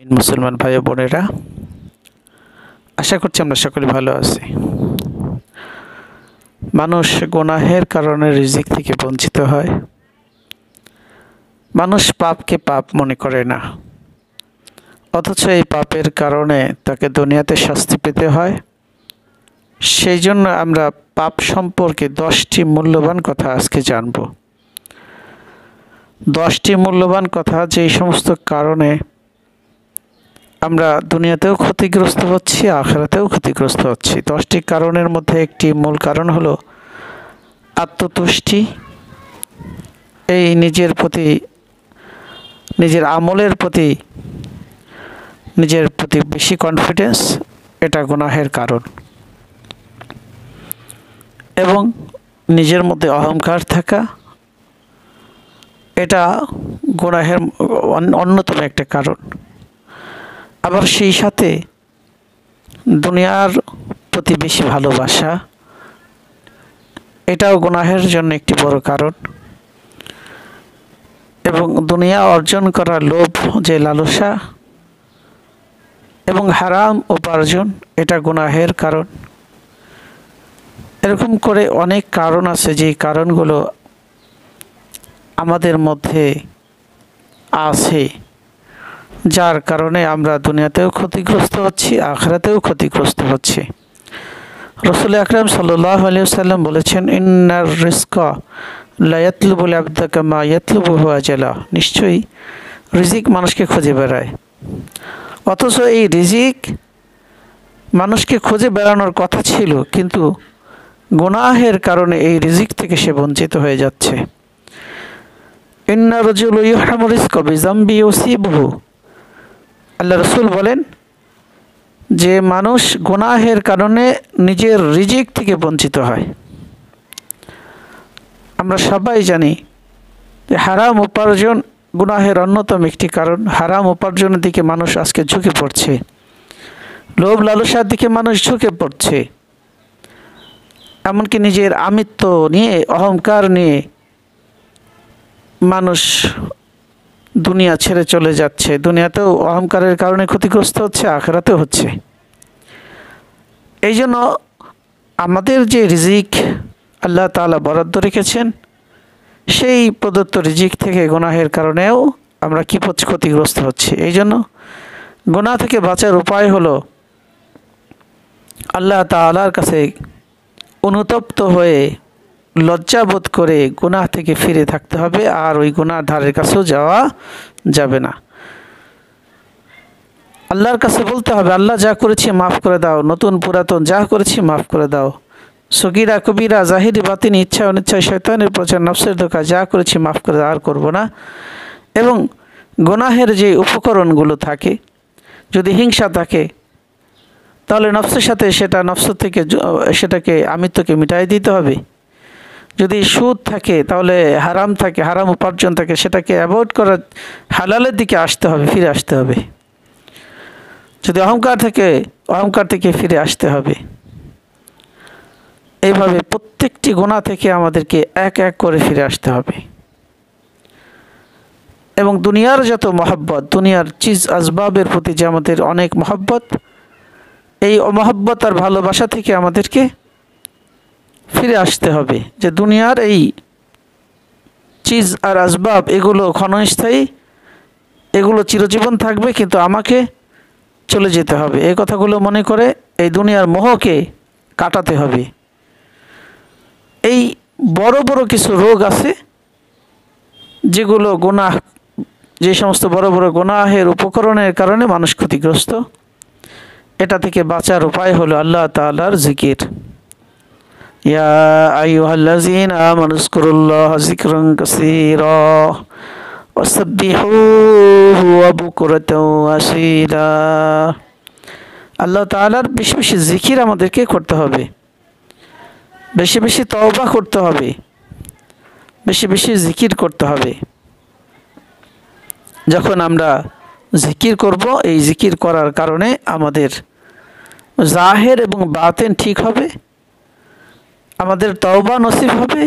মুসলমান ভাই ও বোনেরা, আশা করছি আমরা সকলে ভালো আছি। মানুষ গুনাহের কারণে রিজিক থেকে বঞ্চিত হয়। মানুষ পাপকে পাপ মনে করে না, অথচ এই পাপের কারণে তাকে দুনিয়াতে শাস্তি পেতে হয়। সেই জন্য আমরা পাপ সম্পর্কে 10টি মূল্যবান কথা আজকে জানব। 10টি মূল্যবান কথা, যেই সমস্ত কারণে আমরা দুনিয়াতেও ক্ষতিগ্রস্ত হচ্ছি, আখিরাতেও ক্ষতিগ্রস্ত হচ্ছি। 10টি কারণের মধ্যে একটি মূল কারণ হলো আত্মতুষ্টি। এই নিজের প্রতি, নিজের আমলের প্রতি, নিজের প্রতি বেশি কনফিডেন্স, এটা গুনাহের কারণ। এবং নিজের মধ্যে অহংকার থাকা, এটা গুনাহের অন্যতম একটা কারণ। আবার সেই সাথে দুনিয়ার প্রতি বেশি ভালোবাসা, এটাও গুনাহের জন্য একটি বড় কারণ। এবং দুনিয়া অর্জন করার লোভ, যে লালসা, এবং হারাম উপার্জন, এটা গুনাহের কারণ। এরকম করে অনেক কারণ আছে, যে কারণগুলো আমাদের মধ্যে আছে, যার কারণে আমরা দুনিয়াতেও ক্ষতিগ্রস্ত হচ্ছি, আখিরাতেও ক্ষতিগ্রস্ত হচ্ছি। রাসূল আকরাম সাল্লাল্লাহু আলাইহি ওয়াসাল্লাম বলেছেন, ইন্নার রিজকা লা ইয়াতলুবুল আবদা কামা ইয়াতলুবুহু আজালা। নিশ্চয়ই রিজিক মানুষকে খুঁজে বেড়ায়, অথচ এই রিজিক মানুষকে খুঁজে বেড়ানোর কথা ছিল, কিন্তু গুনাহের কারণে এই রিজিক থেকে সে বঞ্চিত হয়ে যাচ্ছে। ইন্না রাজুলা ইউহরামু রিজকা বিযামবি ইউসিবুহু। আল্লাহ রাসূল বলেন যে মানুষ গুনাহের কারণে নিজের রিজিক থেকে বঞ্চিত হয়। আমরা সবাই জানি যে হারাম উপার্জন গুনাহের অন্যতম একটি কারণ। হারাম উপার্জনের দিকে মানুষ আজকে ঝুঁকে পড়ছে, লোভ লালসার দিকে মানুষ ঝুঁকে পড়ছে। এমনকি নিজের আমিত্ব নিয়ে, অহংকার নিয়ে মানুষ দুনিয়া ছেড়ে চলে যাচ্ছে। দুনিয়াতেও অহংকারের কারণে ক্ষতিগ্রস্ত হচ্ছে, আখিরাতেও হচ্ছে। এই জন্য আমাদের যে রিজিক আল্লাহ তাআলা বরাদ্দ রেখেছেন, সেই প্রদত্ত রিজিক থেকে গুনাহের কারণেও আমরা ক্ষতিগ্রস্ত হচ্ছি। এই জন্য গুনাহ থেকে বাঁচার উপায় হলো আল্লাহ তাআলার কাছে অনুতপ্ত হয়ে, লজ্জাবোধ করে গুনাহ থেকে ফিরে থাকতে হবে। আর ওই গুনার ধারের কাছেও যাওয়া যাবে না। আল্লাহর কাছে বলতে হবে, আল্লাহ যা করেছি মাফ করে দাও, নতুন পুরাতন যা করেছি মাফ করে দাও। সগীরা কবিরা, জাহিরি বাতিনি, ইচ্ছা অনিচ্ছা, শয়তানের প্রচার, নফসের ধোঁকা, যা করেছি মাফ করে দাও, আর করবো না। এবং গুনাহের যে উপকরণগুলো থাকে, যদি হিংসা থাকে তাহলে নফসের সাথে সেটা, নফস থেকে সেটাকে, আমিত্বকে মিটাই দিতে হবে। যদি সুদ থাকে, তাহলে হারাম থাকে, হারাম উপার্জন থাকে, সেটাকে অ্যাভয়েড করার, হালালের দিকে আসতে হবে, ফিরে আসতে হবে। যদি অহংকার থাকে, অহংকার থেকে ফিরে আসতে হবে। এইভাবে প্রত্যেকটি গুনাহ থেকে আমাদেরকে এক এক করে ফিরে আসতে হবে। এবং দুনিয়ার যত মহব্বত, দুনিয়ার চিজ আসবাবের প্রতি যে আমাদের অনেক মহব্বত, এই মহব্বত আর ভালোবাসা থেকে আমাদেরকে ফিরে আসতে হবে। যে দুনিয়ার এই চিজ আর আসবাব, এগুলো ক্ষণস্থায়ী, এগুলো চিরজীবন থাকবে, কিন্তু আমাকে চলে যেতে হবে। এই কথাগুলো মনে করে এই দুনিয়ার মোহকে কাটাতে হবে। এই বড় বড় কিছু রোগ আছে, যেগুলো গুনাহ, যে সমস্ত বড় বড় গুনাহের উপকরণের কারণে মানুষ ক্ষতিগ্রস্ত। এটা থেকে বাঁচার উপায় হলো আল্লাহ তাআলার জিকির। ইয়া আইয়ুহাল্লাযীনা আমানু যকুরুল্লাহা যিকরান কাসীরা ওয়াসাব্বিহুহু ওয়া বুকরাতাও ওয়া আসীলা। আল্লাহ তাআলার বেশি বেশি জিকির আমাদেরকে করতে হবে, বেশি বেশি তওবা করতে হবে, বেশি বেশি জিকির করতে হবে। যখন আমরা জিকির করব, এই জিকির করার কারণে আমাদের জাহের এবং বাতেন ঠিক হবে, আমাদের তওবা নসিব হবে।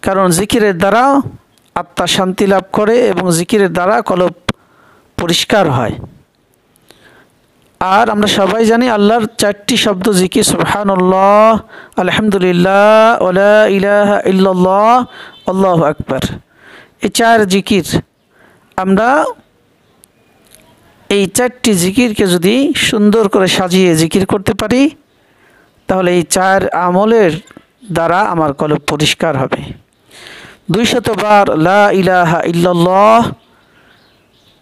কারণ জিকিরের দ্বারা আত্মা শান্তি লাভ করে, এবং জিকিরের দ্বারা কলব পরিষ্কার হয়। আর আমরা সবাই জানি আল্লাহর 4টি শব্দ জিকির, সুবহানাল্লাহ, আলহামদুলিল্লাহ, ওয়া ইলাহা ইল্লাল্লাহ, আল্লাহু আকবার। এই 4 জিকির, আমরা এই 4টি জিকিরকে যদি সুন্দর করে সাজিয়ে জিকির করতে পারি, তাহলে এই 4 আমলের দ্বারা আমার কলব পরিষ্কার হবে। 200 বার লা ইলাহা ইল্লাল্লাহ,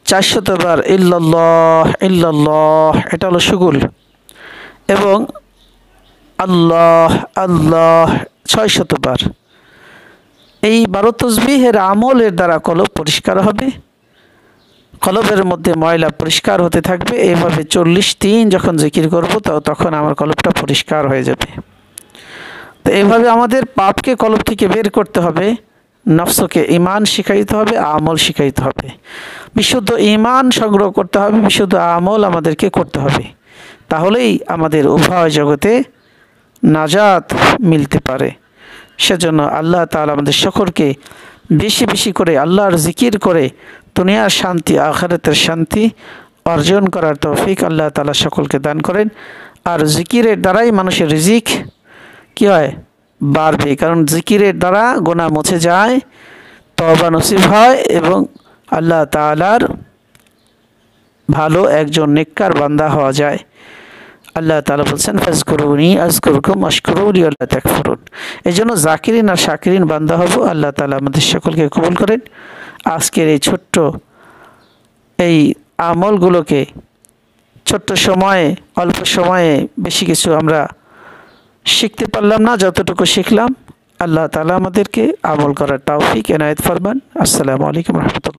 400 বার ইল্লাল্লাহ ইল্লাল্লাহ, এটা হলো শুগুল, এবং আল্লাহ আল্লাহ 600 বার। এই 12 তাসবিহের আমলের দ্বারা কলব পরিষ্কার হবে, কলবের মধ্যে ময়লা পরিষ্কার হতে থাকবে। এইভাবে 40 দিন যখন জিকির করব তখন আমার কলবটা পরিষ্কার হয়ে যাবে। তো এইভাবে আমাদের পাপকে কলব থেকে বের করতে হবে, নফসকে ঈমান শিখাইতে হবে, আমল শিখাইতে হবে। বিশুদ্ধ ঈমান সংগ্রহ করতে হবে, বিশুদ্ধ আমল আমাদেরকে করতে হবে। তাহলেই আমাদের উভয় জগতে নাজাত মিলতে পারে। সেজন্য আল্লাহ তাআলা আমাদের সকলকে বেশি বেশি করে আল্লাহর জিকির করে দুনিয়ার শান্তি আখিরাতের শান্তি অর্জন করার তৌফিক আল্লাহ তাআলা সকলকে দান করেন। আর জিকিরের দ্বারাই মানুষের রিজিক কি হয়? বাড়বে। কারণ জিকিরের দ্বারা গুনাহ মুছে যায়, তওবা নসিব হয় এবং আল্লাহ তাআলার ভালো একজন নেককার বান্দা হওয়া যায়। আল্লাহ তাআলা বলছেন, ফাজকুরুনি আযকুরকুম ওয়াশকুরুলি ওয়া লা তাকফুরুন। এজন্য জাকিরিন আর শাকিরিন বান্দা হব। আল্লাহ তাআলা আমাদের সকলকে কবুল করেন। আজকের এই ছোট্ট এই আমলগুলোকে ছোট্ট সময়ে, অল্প সময়ে বেশি কিছু আমরা শিখতে পারলাম না, যতটুকু শিখলাম আল্লাহ তাআলা আমাদেরকে আমল করার তৌফিক এনায়েত ফরমান। আসসালামু আলাইকুম ওয়া রাহমাতুল্লাহ।